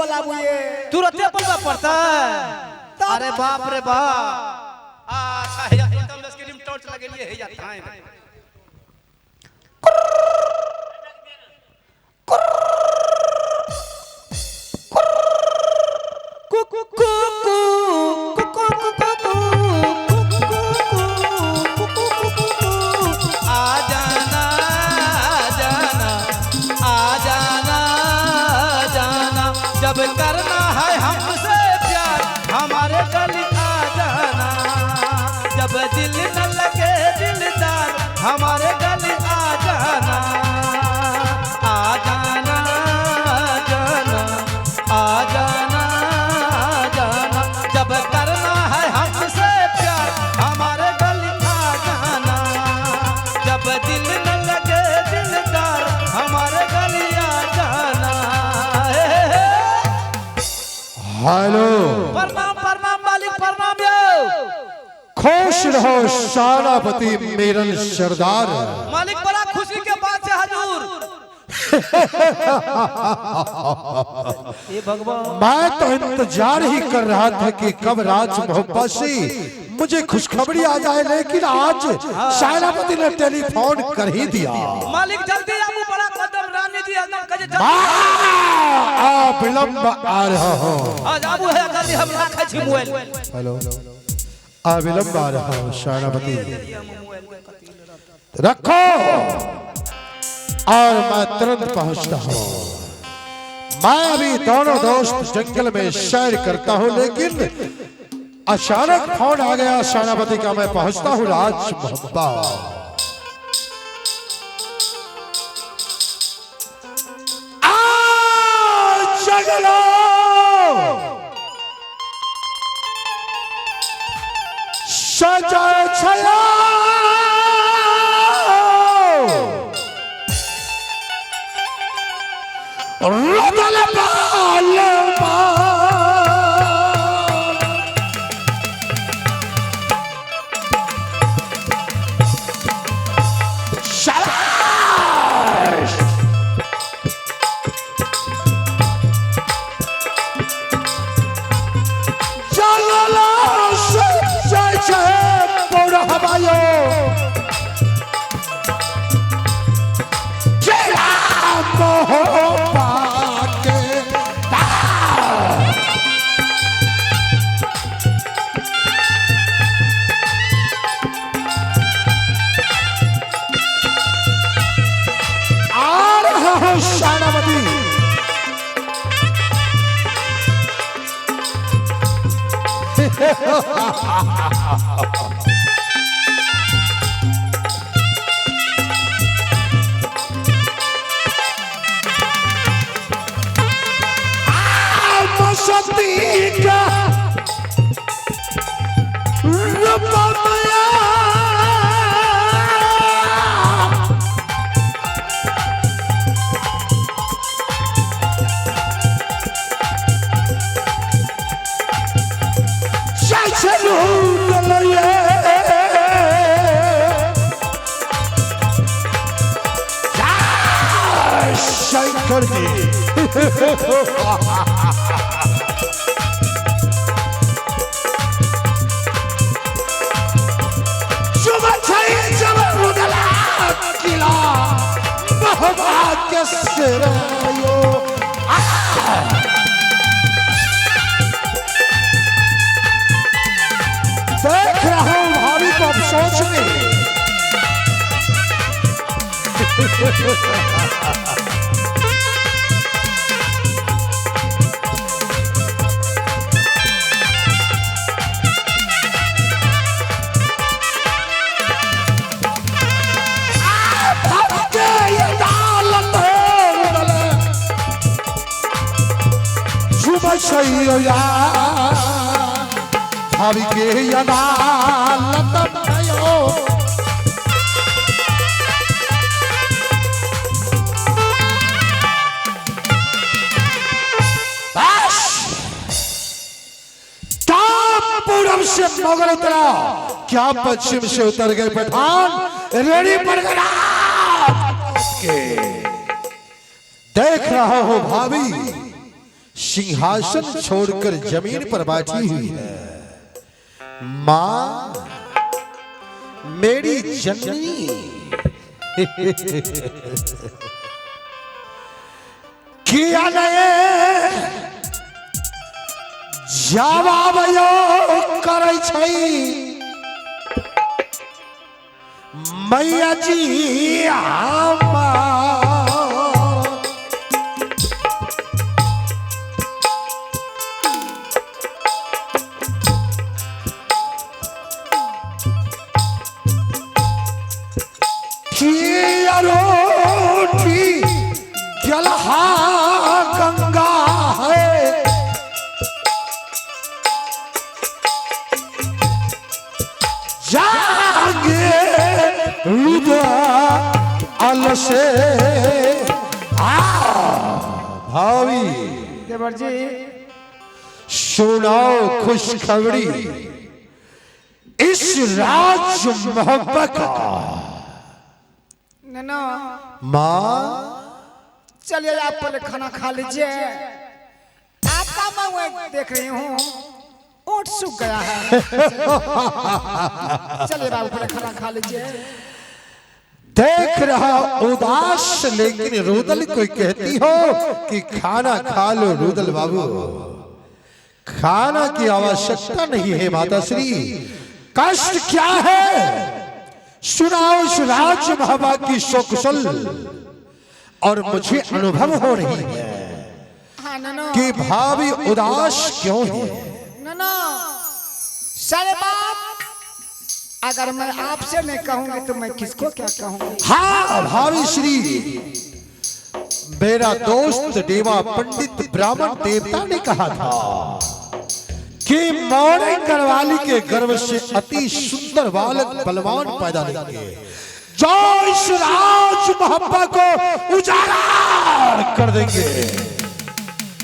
बोला बुए तुरंते बोलवा पड़ता है। अरे बाप रे बाप अच्छा है तुम स्क्रीन टॉर्च लगेलिए है जाता है जब करना है हमसे प्यार हमारे गली आ जाना जब दिल न लगे दिलदार हमारे गली आ जाना आ जाना जाना आ जाना जाना जब करना है हमसे प्यार हमारे गली आ जाना जब दिल न लगे दिलदार हमारे गली आ जाना। हेलो प्रणाम प्रणाम मालिक प्रणाम यो खुश रहो शानापति मेरन सरदार। मालिक बड़ा खुशी के बात है हजूर। ये भगवान मैं तो इंतजार ही कर रहा था कि कब राज मोहब्बत से मुझे खुशखबरी आ जाए लेकिन आज शानापति ने टेलीफोन कर ही दिया। मालिक जल्दी आबू बड़ा कदम रानी जी एकदम कजे विलंब आ रहा हूँ। आज आबू है जल्दी हम रखै छी मोबाइल। हेलो विलंब आ रहा हूँ शानापति रखो और मैं तुरंत पहुंचता हूँ। मैं अभी दोनों दोस्त जंगल में सैर करता हूँ लेकिन अचानक फोन आ गया शानापति का। मैं पहुंचता हूँ राज मोहब्बत। जगलो सजाए छया रतल बाल शंकर जी किला मोहब्बत के सिरायो देख रहा हूँ भाभी को अब सोच में भाभी के अदालत भयो पूरब से मगर उतरा क्या पश्चिम से उतर गए पठान रेडी पड़ गया देख रहा हो भाभी सिंहासन छोड़कर जमीन पर बैठी हुई है। मां मेरी जननी किया नए जवाब यो करै छै मैया जी हमार। रोटी जलहा गंगा है जागे अल से भावी देवर जी सुनाओ खुशखबरी इस राज मोहब्बत का। नैना माँ चलिए आप पहले खाना खा लीजिए। आपका मैं देख रही हूँ ओट सूख गया है। चलिए बाबू पहले खाना खा लीजिए। देख रहा उदास लेकिन रुदल कोई कहती हो कि खाना खा लो रुदल बाबू। खाना की आवश्यकता नहीं है माता श्री। कष्ट क्या है सुनाओ इस राज महाबा की सकुशल। और मुझे अनुभव हो रही है हाँ नैना कि भाभी उदास क्यों है। नैना सारे बात अगर मैं आपसे नहीं कहूंगी तो मैं किसको क्या कहूंगी। हाँ भावी श्री मेरा दोस्त देवा पंडित ब्राह्मण देवता ने कहा था कि मौर्य गढ़वाली के गर्भ से अति सुंदर बालक बलवान पैदा होंगे जो इस राज मोहब्बत को उजागर कर देंगे।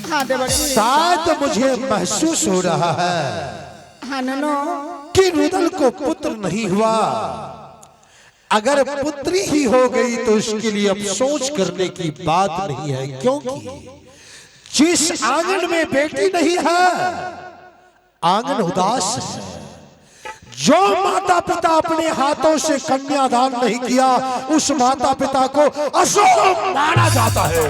हाँ देवर जी शायद मुझे महसूस हो रहा है हाँ नैनो कि रुदल को पुत्र नहीं हुआ। अगर पुत्री ही हो गई तो उसके लिए अफसोस करने की बात नहीं है, क्योंकि जिस आंगन में बेटी नहीं है आंगन उदास है। जो माता पिता अपने हाथों से कन्यादान नहीं किया उस माता पिता को अशुभ माना जाता है।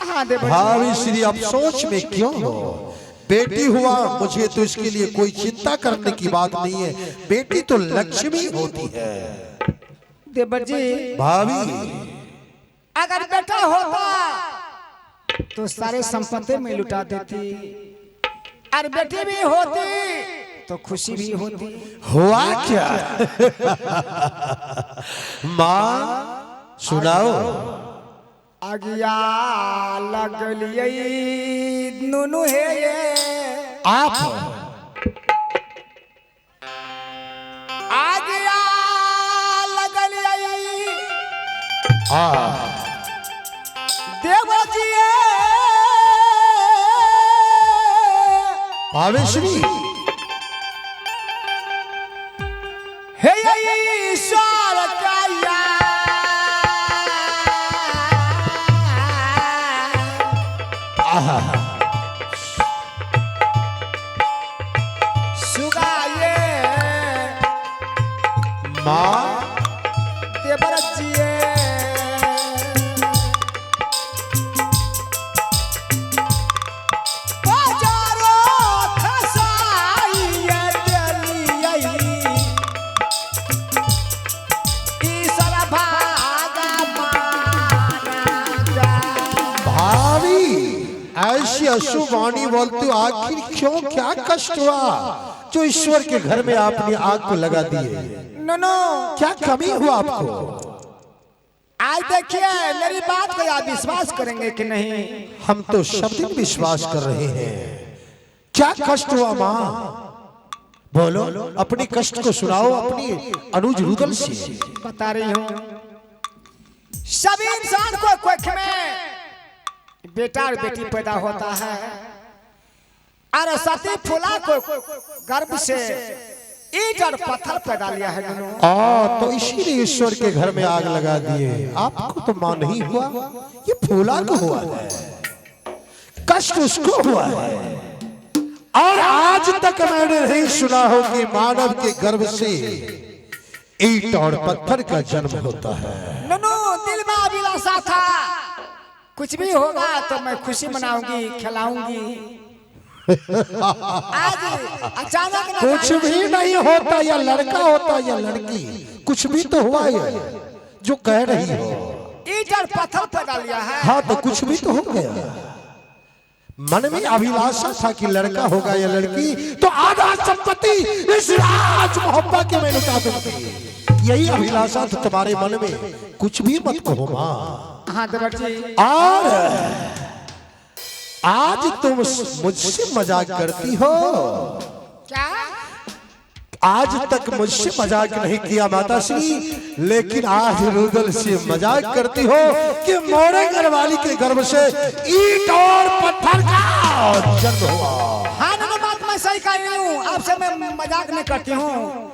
हाँ देवर जी भावी श्री अफसोस में क्यों हो। बेटी हुआ मुझे तो इसके लिए कोई चिंता करने की बात नहीं है। बेटी तो लक्ष्मी होती है। देवर जी भाभी अगर बेटा होता तो सारे संपत्ति में लुटा देती और बेटी भी होती तो खुशी भी होती। हुआ क्या माँ सुनाओ। आगिया लगलिए नुनु है ये आप आगिया लगलिए देवा जी भावेश्वरी हे ईश्वर काया सुगाये माँ देवर जिए बाजारो खसाइए दिलिए ईश्वर भागा माना जा। भाभी ऐसी अशुभवाणी बोलते हो, आखिर क्यों, क्या कष्ट हुआ जो ईश्वर के घर में आपने आग को लगा दिए। नो क्या कमी हुआ आपको। आज देखिए मेरी बात को आप विश्वास करेंगे कि नहीं। हम तो सब दिन विश्वास कर रहे हैं। क्या कष्ट हुआ माँ, बोलो अपने कष्ट को सुनाओ अपनी अनुज रुदल से। बता रही हूँ सभी इंसान को कोख में बेटा और बेटी पैदा होता है और सती फूला को गर्भ से ईंट और पत्थर पैदा लिया है। तो इसीलिए ईश्वर के घर में आग लगा दिए। आपको तो मां नहीं हुआ, ये फूला को हुआ है। कष्ट उसको हुआ है। और आज तक मैंने नहीं सुना हो कि मानव के गर्भ से ईंट और पत्थर का जन्म होता है। ननू दिल में अभिलाषा था, कुछ भी होगा तो मैं खुशी मनाऊंगी, खिलाऊंगी। आज अचानक कुछ भी नहीं होता, या लड़का होता या लड़की, कुछ भी तो हुआ है जो कह रही हो। ईंट और पत्थर पैदा लिया है। हाँ तो कुछ भी तो हो गया। मन में अभिलाषा था कि लड़का होगा या लड़की, तो आधा संपत्ति इस राज मोहब्बा के मैं लुटा दूंगी। यही अभिलाषा तो तुम्हारे मन में, कुछ भी मत कहो माँ। हाँ देवर जी। और आज तुम मुझसे मजाक करती हो। क्या? आज तक मुझसे मजाक नहीं किया माता श्री, लेकिन आज रुदल से मजाक करती हो कि मोरे घरवाली के गर्भ से ईंट और पत्थर का जन्म हुआ। हाँ ननू बात मैं सही कह रही हूँ, आपसे मैं मजाक नहीं करती हूँ।